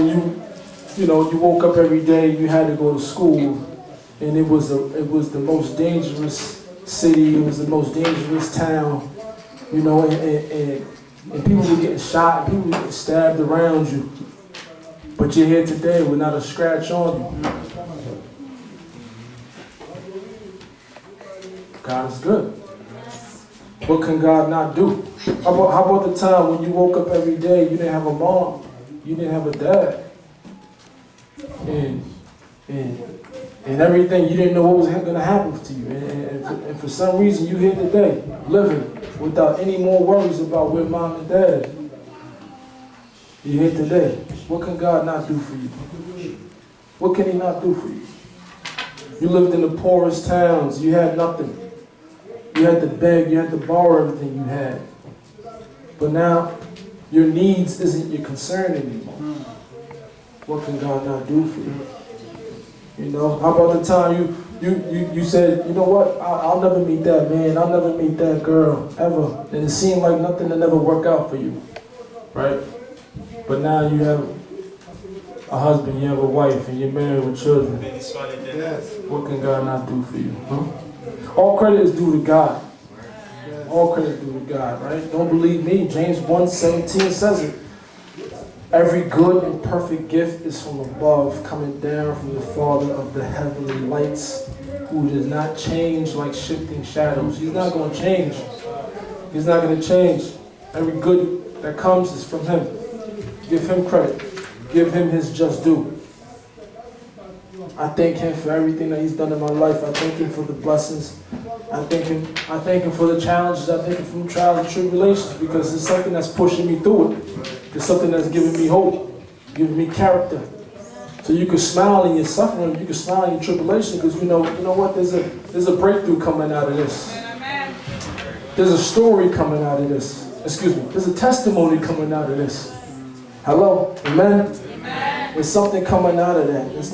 when you woke up every day, you had to go to school, and it was the most dangerous city, it was the most dangerous town, and people were getting shot, and people were getting stabbed around you. But you're here today with not a scratch on you. God is good. What can God not do? How about the time when you woke up every day, you didn't have a mom, you didn't have a dad, and everything, you didn't know what was going to happen to you. And for some reason, you're here today, living without any more worries about where mom and dad is. You're here today. What can God not do for you? What can he not do for you? You lived in the poorest towns. You had nothing. You had to beg. You had to borrow everything you had. But now, your needs isn't your concern anymore. What can God not do for you? How about the time you said, you know what, I'll never meet that man. I'll never meet that girl, ever. And it seemed like nothing will never work out for you. Right? But now you have a husband, you have a wife, and you're married with children. What can God not do for you? Huh? All credit is due to God. All credit is due to God, right? Don't believe me. James 1:17 says it. Every good and perfect gift is from above, coming down from the Father of the heavenly lights, who does not change like shifting shadows. He's not going to change. He's not going to change. Every good that comes is from him. Give him credit. Give him his just due. I thank him for everything that he's done in my life. I thank him for the blessings. I thank him for the challenges. I thank him for the trials and tribulations, because it's something that's pushing me through it. It's something that's giving me hope, giving me character. So you can smile in your suffering, you can smile in your tribulation, because you know what? There's a breakthrough coming out of this. There's a story coming out of this. Excuse me. There's a testimony coming out of this. Hello? Amen? Amen. There's something coming out of that. It's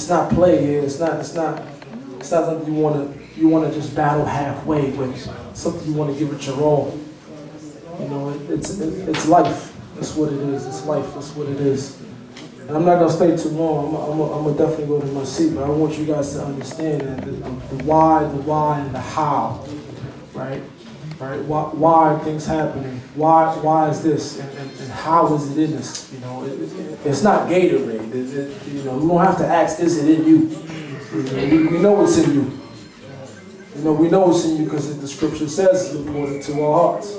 not play here. It's not something you want to just battle halfway with. Something you want to give it your all. It's life. That's what it is. It's life. That's what it is. And I'm not going to stay too long. I'm going to definitely go to my seat, but I want you guys to understand that the why, and the how, right? Right? Why are things happening? Why is this? And how is it in us? It's not Gatorade. We don't have to ask, is it in you? We know it's in you. We know it's in you because the scripture says it's important to our hearts.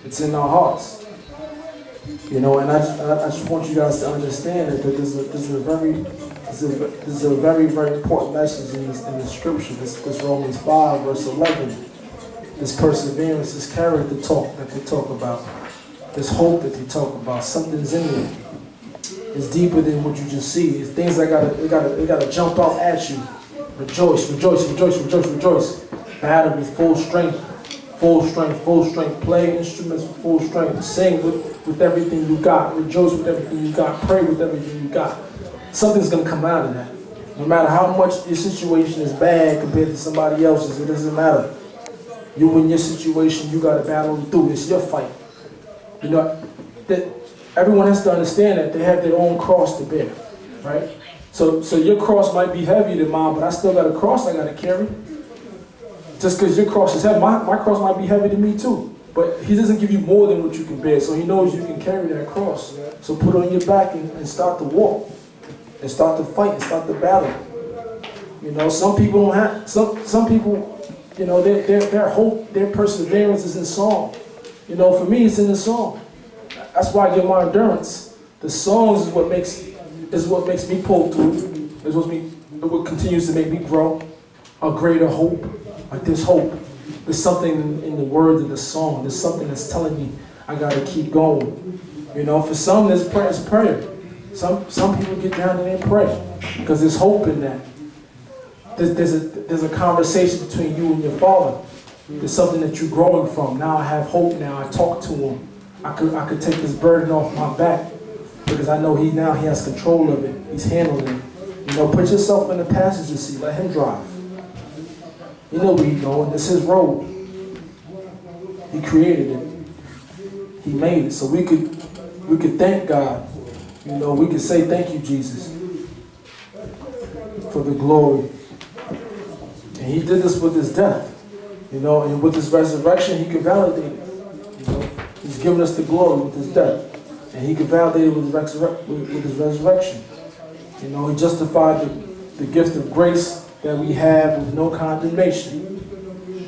It's in our hearts. And I just want you guys to understand that there's a very, very important message in the scripture. This Romans 5, verse 11. This perseverance, this character talk that they talk about, this hope that they talk about, something's in there. It's deeper than what you just see. It's things that gotta jump out at you. Rejoice, rejoice, rejoice, rejoice, rejoice. Battle with full strength, full strength, full strength. Play instruments with full strength. Sing with everything you got. Rejoice with everything you got. Pray with everything you got. Something's gonna come out of that. No matter how much your situation is bad compared to somebody else's, it doesn't matter. You in your situation, you got to battle through. It's your fight. That everyone has to understand that they have their own cross to bear, right? So your cross might be heavier than mine, but I still got a cross I got to carry. Just because your cross is heavy, my cross might be heavier than me too. But he doesn't give you more than what you can bear, so he knows you can carry that cross. So put it on your back and start to walk, and start to fight, and start to battle. Some people don't have. Some people. Their hope, their perseverance is in song. For me, it's in the song. That's why I get my endurance. The songs is what makes me pull through. Is what continues to make me grow. A greater hope. Like there's hope. There's something in the words of the song. There's something that's telling me I gotta keep going. For some there's prayer. Some people get down there and pray because there's hope in that. There's a conversation between you and your father. There's something that you're growing from. Now I have hope. Now I talk to him. I could take this burden off my back because I know he has control of it. He's handling it. Put yourself in the passenger seat. Let him drive. You know where he's going. It's his road. He created it. He made it so we could we could thank God. You know, we could say thank you, Jesus, for the glory. And he did this with his death. You know, and with his resurrection, he could validate it. You know, he's given us the glory with his death. And he could validate it with his resurrection. You know, he justified the gift of grace that we have with no condemnation.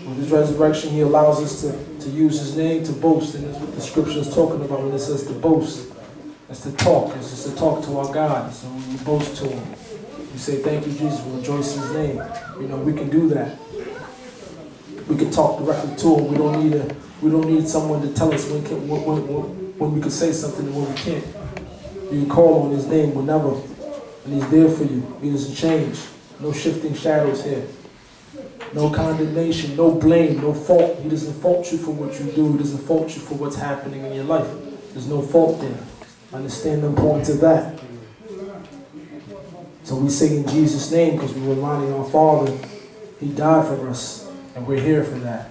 With his resurrection, he allows us to use his name to boast. And that's what the scripture is talking about when it says to boast. It's to talk. It's just to talk to our God. So we boast to him. We say, thank you, Jesus, we rejoice in his name. You know, we can do that. We can talk directly to him. We don't need someone to tell us when we can say something and when we can't. You can call on his name whenever. And he's there for you. He doesn't change. No shifting shadows here. No condemnation, no blame, no fault. He doesn't fault you for what you do. He doesn't fault you for what's happening in your life. There's no fault there. Understand the importance of that. So we sing in Jesus' name because we're reminding our Father he died for us. And we're here for that.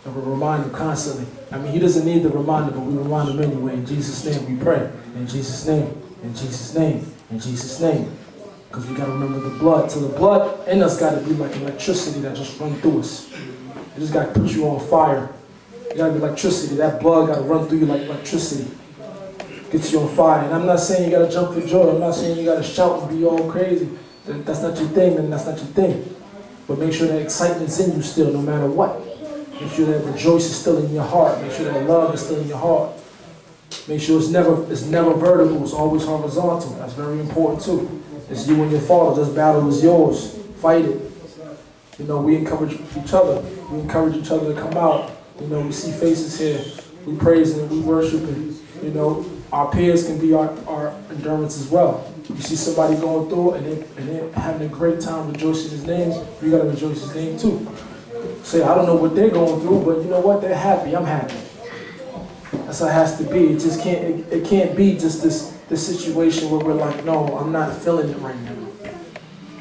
And we remind him constantly. I mean, he doesn't need the reminder, but we remind him anyway. In Jesus' name we pray. In Jesus' name. In Jesus' name. In Jesus' name. Because we got to remember the blood. So the blood in us got to be like electricity that just runs through us. It just got to put you on fire. You got to be electricity. That blood got to run through you like electricity. Gets you on fire. And I'm not saying you got to jump for joy. I'm not saying you got to shout and be all crazy. That's not your thing, then that's not your thing. But make sure that excitement's in you still, no matter what. Make sure that rejoice is still in your heart. Make sure that love is still in your heart. Make sure it's never vertical. It's always horizontal. That's very important too. It's you and your Father. This battle is yours. Fight it. You know, we encourage each other. We encourage each other to come out. You know, we see faces here. We praise and we worship and, you know, our peers can be our endurance as well. You see somebody going through it and they're having a great time rejoicing his name, you got to rejoice his name too. Say, I don't know what they're going through, but you know what? They're happy. I'm happy. That's how it has to be. It just can't. It can't be just this situation where we're like, no, I'm not feeling it right now.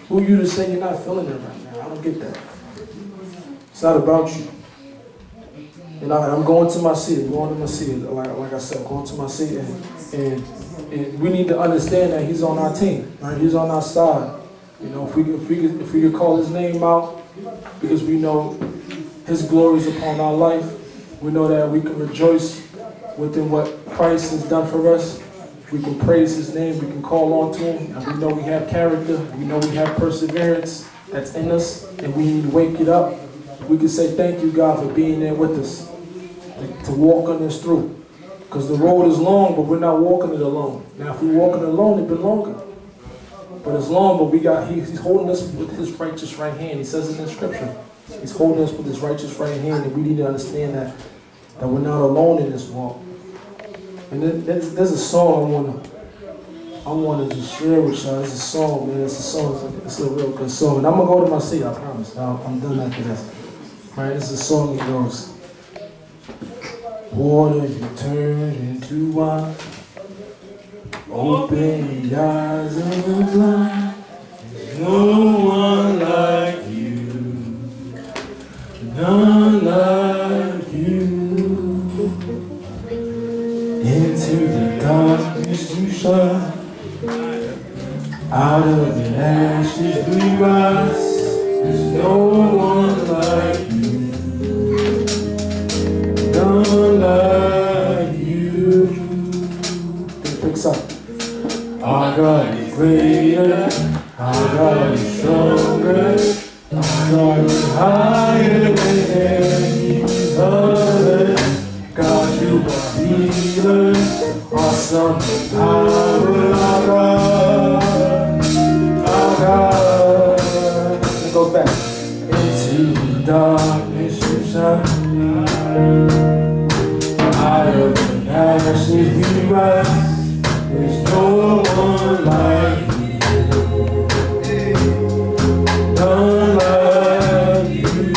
Who are you to say you're not feeling it right now? I don't get that. It's not about you. And I'm going to my seat. Going to my seat. Like I said, going to my seat, and we need to understand that he's on our team. Right? He's on our side. You know, if we could call his name out, because we know his glory is upon our life. We know that we can rejoice within what Christ has done for us. We can praise his name. We can call on to him. And we know we have character. We know we have perseverance that's in us. And we need to wake it up. We can say thank you, God, for being there with us. To walk on this through. Because the road is long, but we're not walking it alone. Now, if we're walking alone, it'd be longer. But it's long, but he's holding us with his righteous right hand. He says it in Scripture. He's holding us with his righteous right hand, and we need to understand that we're not alone in this walk. And there's a song I want to just share with y'all. It's a song, man. It's a real good song. And I'm going to go to my seat, I promise. I'm done after this. Right? It's a song that goes, water you turn into wine. Open the eyes of the blind. There's no one like you. None like you. Into the darkness you shine. Out of the ashes we rise. There's no one like you. None like you. It picks up. Our God is greater. Our God is stronger. Our God is higher than any other. God, you are healer. Awesome in power. Our God. Our God. It goes back. Into the darkness you shine. Out of the ashes we rise. There's no one like you. None like you.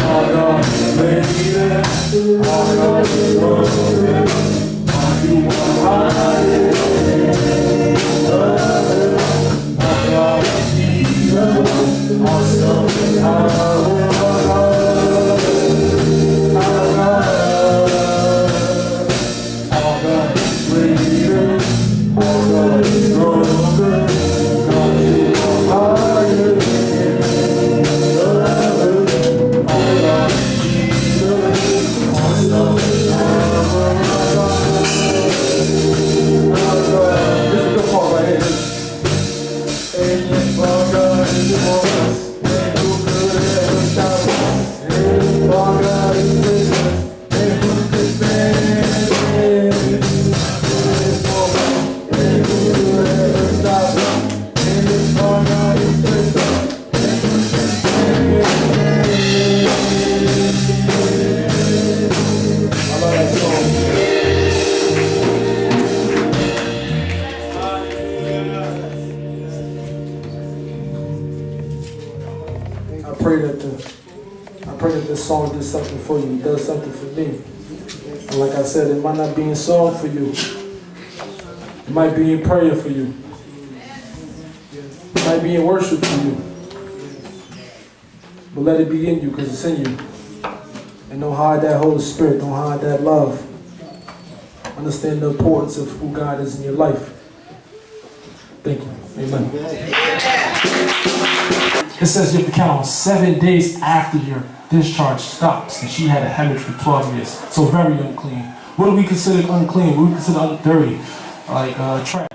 Our God is greater. Our God is stronger. Our you are higher than other. Our God is healer. Awesome in power. Our God. this song did something for you. It does something for me. And like I said, it might not be in song for you. It might be in prayer for you. It might be in worship for you. But let it be in you because it's in you. And don't hide that Holy Spirit. Don't hide that love. Understand the importance of who God is in your life. Thank you. Amen. It says you have to count on 7 days after your discharge stops. And she had a hemorrhage for 12 years. So very unclean. What do we consider unclean? What do we consider dirty? Like trash.